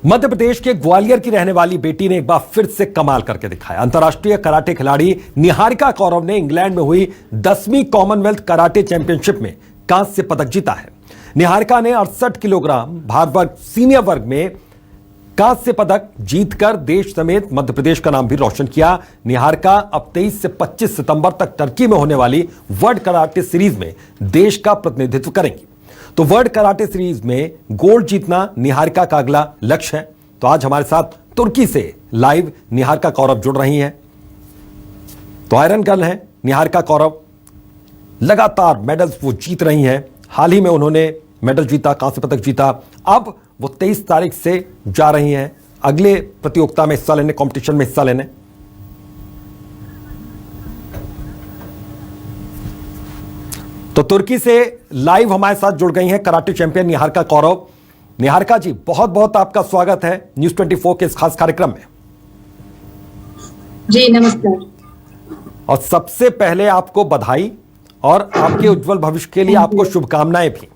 मध्य प्रदेश के ग्वालियर की रहने वाली बेटी ने एक बार फिर से कमाल करके दिखाया। अंतर्राष्ट्रीय कराटे खिलाड़ी निहारिका कौरव ने इंग्लैंड में हुई 10वीं कॉमनवेल्थ कराटे चैंपियनशिप में कांस्य पदक जीता है। निहारिका ने 68 किलोग्राम भार वर्ग सीनियर वर्ग में कांस्य पदक जीतकर देश समेत मध्य प्रदेश का नाम भी रोशन किया। निहारिका अब 23 से 25 सितंबर तक टर्की में होने वाली वर्ल्ड कराटे सीरीज में देश का प्रतिनिधित्व करेंगी। तो वर्ल्ड कराटे सीरीज में गोल्ड जीतना निहारिका का अगला लक्ष्य है। तो आज हमारे साथ तुर्की से लाइव निहारिका कौरव जुड़ रही हैं। तो आयरन गर्ल हैं निहारिका कौरव, लगातार मेडल्स वो जीत रही हैं। हाल ही में उन्होंने मेडल जीता, कांस्य पदक जीता। अब वो 23 तारीख से जा रही हैं अगले प्रतियोगिता में हिस्सा लेने, कंपटीशन में हिस्सा लेने। तो तुर्की से लाइव हमारे साथ जुड़ गई हैं कराटे चैंपियन निहारिका कौरव। निहारिका जी, बहुत बहुत आपका स्वागत है न्यूज़ 24 के इस खास कार्यक्रम में। जी नमस्कार। और सबसे पहले आपको बधाई और आपके उज्जवल भविष्य के लिए आपको शुभकामनाएं भी।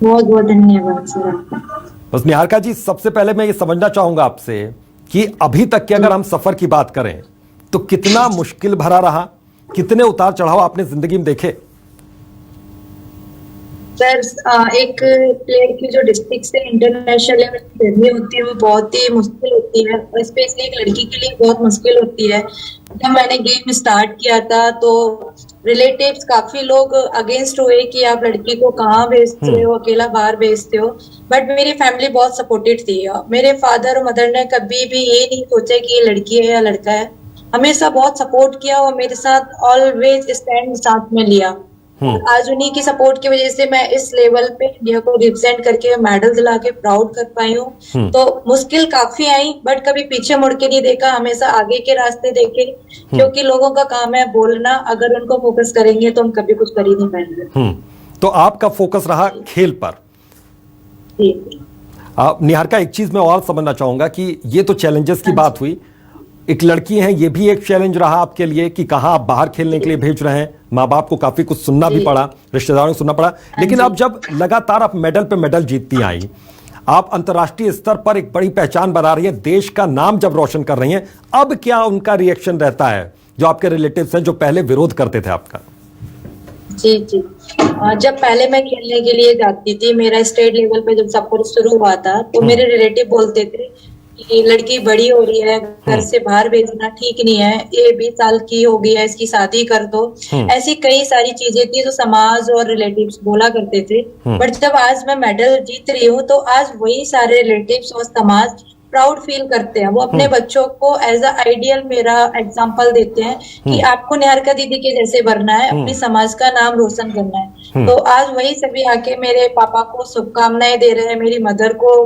बहुत बहुत धन्यवाद सर आपका। बस निहारिका जी, सबसे पहले मैं ये समझना चाहूंगा आपसे कि अभी तक के अगर हम सफर की बात करें तो कितना मुश्किल भरा रहा, कितने उतार चढ़ाव आपने जिंदगी में देखे? सर, एक प्लेयर की जो डिस्ट्रिक्ट से इंटरनेशनल लेवल की जर्नी होती है वो बहुत ही मुश्किल होती है, और स्पेशली एक लड़की के लिए बहुत मुश्किल होती है। जब मैंने गेम स्टार्ट किया था तो रिलेटिव्स काफी लोग अगेंस्ट हुए कि आप लड़की को कहाँ भेजते हो, अकेला बाहर भेजते हो, बट मेरी फैमिली बहुत सपोर्टिव थी। मेरे फादर और मदर ने कभी भी ये नहीं सोचा कि ये लड़की है या लड़का है, हमेशा बहुत सपोर्ट किया और मेरे साथ ऑलवेज स्टैंड साथ में लिया। आज उन्हीं की सपोर्ट की वजह से मैं इस लेवल पे इंडिया को रिप्रेजेंट करके मेडल दिला के प्राउड कर पाई हूँ। तो मुश्किल काफी आई, बट कभी पीछे मुड़ के नहीं देखा, हमेशा आगे के रास्ते देखे, क्योंकि लोगों का काम है बोलना। अगर उनको फोकस करेंगे तो हम कभी कुछ कर ही नहीं पाएंगे। तो आपका फोकस रहा खेल पर। निहारिका, एक चीज मैं और समझना चाहूंगा कि ये तो चैलेंजेस की बात हुई, एक लड़की हैं, ये भी एक चैलेंज रहा आपके लिए कि कहाँ आप बाहर खेलने के लिए भेज रहे हैं। माँ बाप को काफी कुछ सुनना भी पड़ा, रिश्तेदारों को सुनना पड़ा, लेकिन अब जब लगातार आप मेडल पे मेडल जीतती आई, आप अंतर्राष्ट्रीय स्तर पर एक बड़ी पहचान बना रही है, देश का नाम जब रोशन कर रही हैं, अब क्या उनका रिएक्शन रहता है जो आपके रिलेटिव्स हैं जो पहले विरोध करते थे आपका? जी जी, जब पहले मैं खेलने के लिए जाती थी, मेरा स्टेट लेवल पे जब सब कुछ शुरू हुआ था, तो मेरे रिलेटिव बोलते थे कि लड़की बड़ी हो रही है, घर से बाहर भेजना ठीक नहीं है, ये 20 साल की हो गई है, इसकी शादी कर दो। ऐसी कई सारी चीजें थी जो समाज और रिलेटिव्स बोला करते थे। बट जब आज मैं मेडल जीत रही हूँ तो आज वही सारे रिलेटिव्स और समाज प्राउड फील करते हैं। वो अपने बच्चों को एज अ आइडियल मेरा एग्जांपल देते हैं कि आपको निहारिका दीदी के जैसे बनना है, अपनी समाज का नाम रोशन करना है। तो आज वही सभी आके मेरे पापा को शुभकामनाएं दे रहे हैं, मेरी मदर को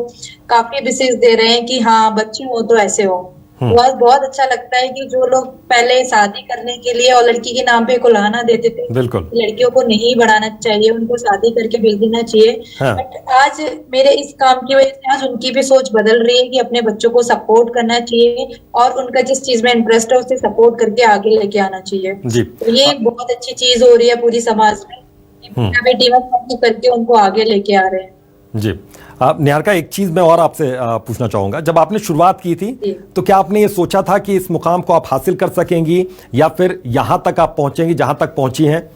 काफी विशेष दे रहे हैं कि हाँ बच्ची हो तो ऐसे हो। तो आज बहुत अच्छा लगता है कि जो लोग पहले शादी करने के लिए और लड़की के नाम पे कुलाना देते थे, लड़कियों को नहीं बढ़ाना चाहिए, उनको शादी करके भेज देना चाहिए। बट आज मेरे इस काम की वजह से आज उनकी भी सोच बदल रही है कि अपने बच्चों को सपोर्ट करना चाहिए और उनका जिस चीज में इंटरेस्ट है उसे सपोर्ट करके आगे लेके आना चाहिए। तो ये बहुत अच्छी चीज हो रही है पूरी समाज में, बेटी करके उनको आगे लेके आ रहे हैं। जी निहारिका, एक चीज मैं और आपसे पूछना चाहूंगा, जब आपने शुरुआत की थी तो क्या आपने ये सोचा था कि इस मुकाम को आप हासिल कर सकेंगी या फिर यहां तक आप पहुंचेंगी जहां तक पहुंची हैं?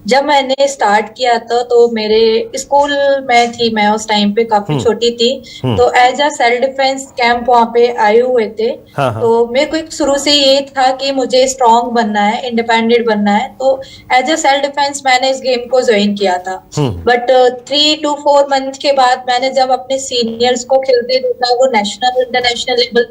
जब मैंने स्टार्ट किया था तो मेरे स्कूल में थी, मैं उस टाइम पे काफी छोटी थी, तो as a self defence camp वहाँ पे आए हुए थे। तो मेरे को एक शुरू से ये था कि मुझे स्ट्रांग बनना है, इंडिपेंडेंट बनना है। तो एज अ सेल्फ डिफेंस मैंने इस गेम को ज्वाइन किया था। बट 3 to 4 मंथ के बाद मैंने जब अपने सीनियर्स को खेलते देखा, वो नेशनल इंटरनेशनल लेवल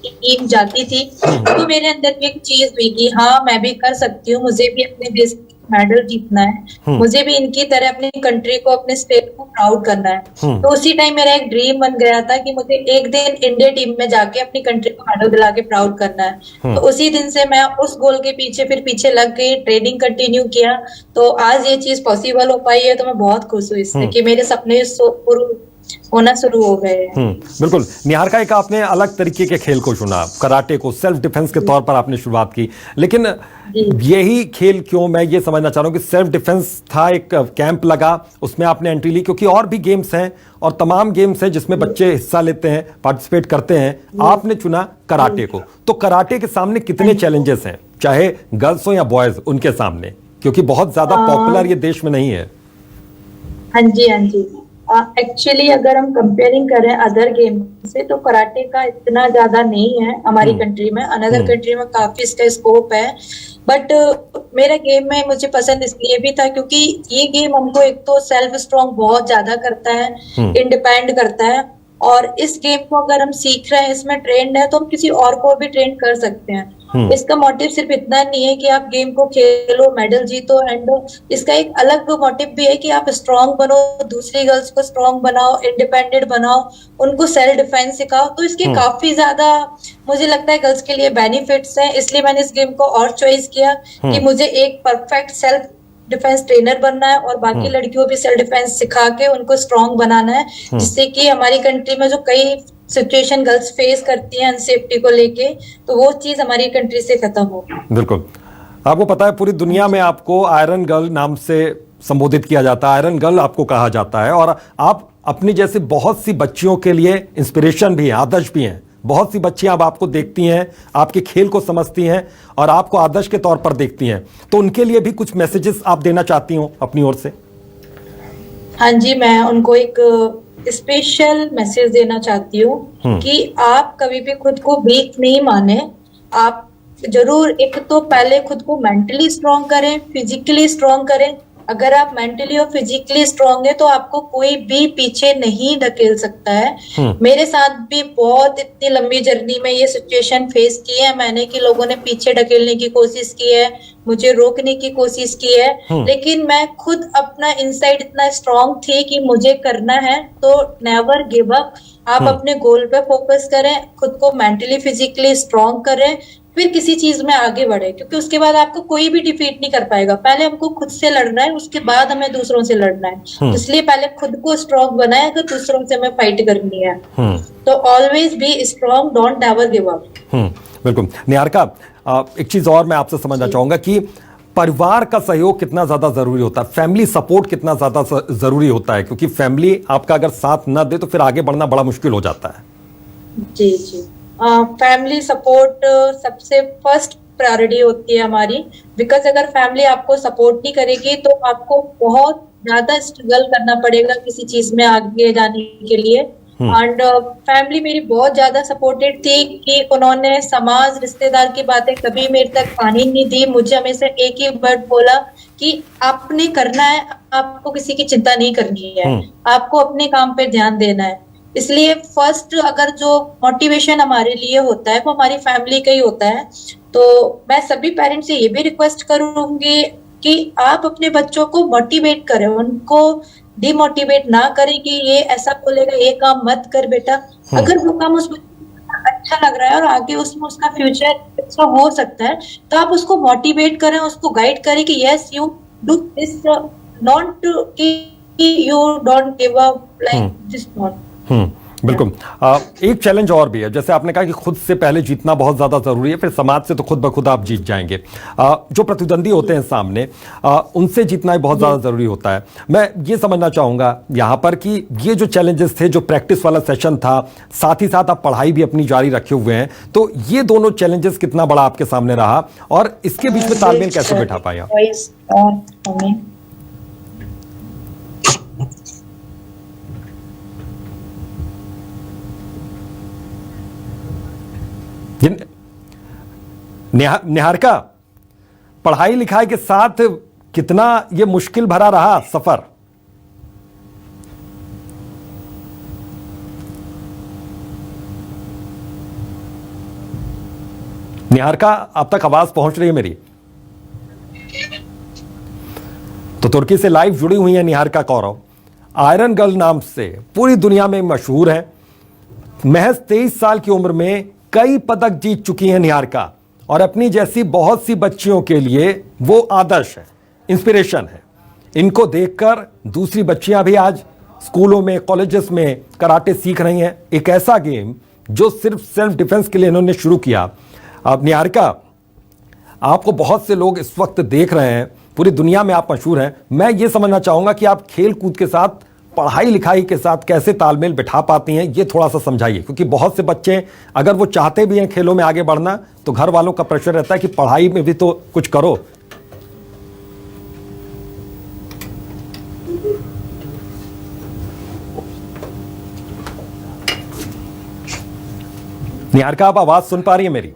टीम जाती थी, तो मेरे अंदर भी एक चीज हुई कि हाँ मैं भी कर सकती हूँ, मुझे भी अपने देश मेडल जीतना है, मुझे भी इनकी तरह अपनी कंट्री को, अपने स्टेट को प्राउड करना है। तो उसी टाइम मेरा एक ड्रीम बन गया था कि मुझे एक दिन इंडिया टीम में जाके अपनी कंट्री को मेडल दिला के प्राउड करना है। तो उसी दिन से मैं उस गोल के पीछे फिर पीछे लग गई, ट्रेनिंग कंटिन्यू किया, तो आज ये चीज पॉसिबल हो पाई है। तो मैं बहुत खुश हूँ इससे कि मेरे सपने होना शुरू हो गए हैं। बिल्कुल। निहारिका, एक आपने अलग तरीके के खेल को चुना, कराटे को सेल्फ डिफेंस के तौर पर आपने शुरुआत की, लेकिन यही खेल क्यों, मैं ये समझना चाह रहा हूँ कि सेल्फ डिफेंस था, एक कैंप लगा, उसमें आपने एंट्री ली, क्योंकि और भी गेम्स हैं और तमाम गेम्स हैं जिसमें बच्चे हिस्सा लेते हैं, पार्टिसिपेट करते हैं, आपने चुना कराटे को। तो कराटे के सामने कितने चैलेंजेस हैं, चाहे गर्ल्स हो या बॉयज, उनके सामने, क्योंकि बहुत ज्यादा पॉपुलर ये देश में नहीं है। हाँ जी, हाँ जी। एक्चुअली अगर हम कंपेयरिंग करें अदर गेम से, तो कराटे का इतना ज्यादा नहीं है हमारी कंट्री में। अनदर कंट्री में काफी इसका स्कोप है, बट मेरा गेम में मुझे पसंद इसलिए भी था क्योंकि ये गेम हमको एक तो सेल्फ स्ट्रॉन्ग बहुत ज्यादा करता है, इंडिपेंड करता है, और इस गेम को अगर हम सीख रहे हैं, इसमें ट्रेंड है, तो हम किसी और को भी ट्रेन कर सकते हैं। इसका मोटिव सिर्फ इतना नहीं है कि आप गेम को खेलो, मेडल जीतो, एंड इसका एक अलग मोटिव भी है कि आप स्ट्रांग बनो, दूसरी गर्ल्स को स्ट्रांग बनाओ, इंडिपेंडेंट बनाओ, उनको सेल्फ डिफेंस सिखाओ। तो इसके काफी ज्यादा मुझे लगता है गर्ल्स के लिए बेनिफिट्स हैं, इसलिए मैंने इस गेम को और चॉइस किया कि मुझे एक परफेक्ट सेल्फ डिफेंस ट्रेनर बनना है और बाकी लड़कियों भी सेल्फ डिफेंस सिखा के उनको स्ट्रांग बनाना है, जिससे कि हमारी कंट्री में जो कई सिचुएशन गर्ल्स फेस करती हैं अनसेफ्टी को लेके, तो वो चीज हमारी कंट्री से खत्म हो। बिल्कुल। आपको पता है पूरी दुनिया में आपको आयरन गर्ल नाम से संबोधित किया जाता है, आयरन गर्ल आपको कहा जाता है, और आप अपनी जैसी बहुत सी बच्चियों के लिए इंस्पिरेशन भी हैं, आदर्श भी हैं। बहुत सी बच्चियां अब आपको देखती हैं, आपके खेल को समझती हैं और आपको आदर्श के तौर पर देखती हैं, तो उनके लिए भी कुछ मैसेजेस आप देना चाहती हो अपनी ओर से? हाँ जी, मैं उनको एक स्पेशल मैसेज देना चाहती हूँ कि आप कभी भी खुद को वीक नहीं माने। आप जरूर एक तो पहले खुद को मेंटली स्ट्रांग करें, फिजिकली स्ट्रांग करें। अगर आप मेंटली और फिजिकली स्ट्रांग है तो आपको कोई भी पीछे नहीं धकेल सकता है। मेरे साथ भी बहुत इतनी लंबी जर्नी में ये सिचुएशन फेस की है मैंने कि लोगों ने पीछे ढकेलने की कोशिश की है, मुझे रोकने की कोशिश की है, लेकिन मैं खुद अपना इनसाइड इतना स्ट्रांग थी कि मुझे करना है, तो नेवर गिव अप। आप अपने गोल पे फोकस करें, खुद को मेंटली फिजिकली स्ट्रांग करें, फिर किसी चीज में आगे बढ़े, क्योंकि उसके बाद आपको कोई भी डिफीट नहीं कर पाएगा। पहले हमको खुद से लड़ना है, उसके बाद हमें दूसरों से लड़ना है। इसलिए पहले खुद को स्ट्रांग बनाए, अगर दूसरों से हमें फाइट करनी है तो always be strong, don't never give up. बिल्कुल। निहारिका, एक चीज और मैं आपसे समझना चाहूंगा कि परिवार का सहयोग कितना ज्यादा जरूरी होता है, फैमिली सपोर्ट कितना ज्यादा जरूरी होता है, क्योंकि फैमिली आपका अगर साथ न दे तो फिर आगे बढ़ना बड़ा मुश्किल हो जाता है। जी जी, फैमिली सपोर्ट सबसे फर्स्ट प्रायोरिटी होती है हमारी, बिकॉज अगर फैमिली आपको सपोर्ट नहीं करेगी तो आपको बहुत ज्यादा स्ट्रगल करना पड़ेगा किसी चीज में आगे जाने के लिए। एंड फैमिली मेरी बहुत ज्यादा सपोर्टेड थी कि उन्होंने समाज रिश्तेदार की बातें कभी मेरे तक आने नहीं दी। मुझे हमेशा एक ही वर्ड बोला कि आपने करना है, आपको किसी की चिंता नहीं करनी है, आपको अपने काम पे ध्यान देना है। इसलिए फर्स्ट अगर जो मोटिवेशन हमारे लिए होता है वो हमारी फैमिली का ही होता है। तो मैं सभी पेरेंट्स से ये भी रिक्वेस्ट करूंगी कि आप अपने बच्चों को मोटिवेट करें, उनको डिमोटिवेट ना करें कि ये ऐसा बोलेगा ये काम मत कर बेटा। अगर वो काम उस अच्छा लग रहा है और आगे उसमें उसका फ्यूचर अच्छा हो सकता है तो आप उसको मोटिवेट करें, उसको गाइड करें कि yes you do this, not कि you don't give up like this not. बिल्कुल। एक चैलेंज और भी है, जैसे आपने कहा कि खुद से पहले जीतना बहुत ज्यादा जरूरी है, फिर समाज से तो खुद ब खुद आप जीत जाएंगे। जो प्रतिद्वंदी होते हैं सामने, उनसे जीतना ही बहुत ज्यादा जरूरी होता है। मैं ये समझना चाहूंगा यहां पर कि ये जो चैलेंजेस थे, जो प्रैक्टिस वाला सेशन था, साथ ही साथ आप पढ़ाई भी अपनी जारी रखे हुए हैं, तो ये दोनों चैलेंजेस कितना बड़ा आपके सामने रहा और इसके बीच में तालमेल कैसे बैठा पाए आप? निहारिका, पढ़ाई लिखाई के साथ कितना ये मुश्किल भरा रहा सफर? निहारिका, अब तक आवाज पहुंच रही है मेरी? तो तुर्की से लाइव जुड़ी हुई है निहारिका कौरव, आयरन गर्ल नाम से पूरी दुनिया में मशहूर है। महज 23 साल की उम्र में कई पदक जीत चुकी हैं निहारिका और अपनी जैसी बहुत सी बच्चियों के लिए वो आदर्श है, इंस्पिरेशन है। इनको देखकर दूसरी बच्चियां भी आज स्कूलों में, कॉलेजेस में कराटे सीख रही हैं। एक ऐसा गेम जो सिर्फ सेल्फ डिफेंस के लिए इन्होंने शुरू किया। अब निहारिका, आपको बहुत से लोग इस वक्त देख रहे हैं, पूरी दुनिया में आप मशहूर हैं। मैं ये समझना चाहूंगा कि आप खेल कूद के साथ, पढ़ाई लिखाई के साथ कैसे तालमेल बिठा पाती हैं, ये थोड़ा सा समझाइए। क्योंकि बहुत से बच्चे अगर वो चाहते भी हैं खेलों में आगे बढ़ना, तो घर वालों का प्रेशर रहता है कि पढ़ाई में भी तो कुछ करो। निहारिका, आप आवाज सुन पा रही है मेरी?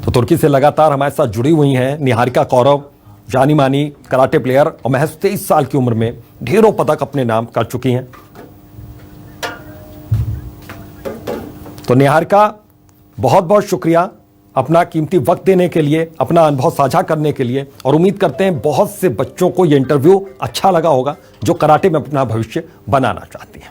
तो तुर्की से लगातार हमारे साथ जुड़ी हुई हैं निहारिका कौरव, जानी मानी कराटे प्लेयर, और महज 23 साल की उम्र में ढेरों पदक अपने नाम कर चुकी हैं। तो निहारिका, बहुत बहुत शुक्रिया अपना कीमती वक्त देने के लिए, अपना अनुभव साझा करने के लिए। और उम्मीद करते हैं बहुत से बच्चों को यह इंटरव्यू अच्छा लगा होगा जो कराटे में अपना भविष्य बनाना चाहती हैं।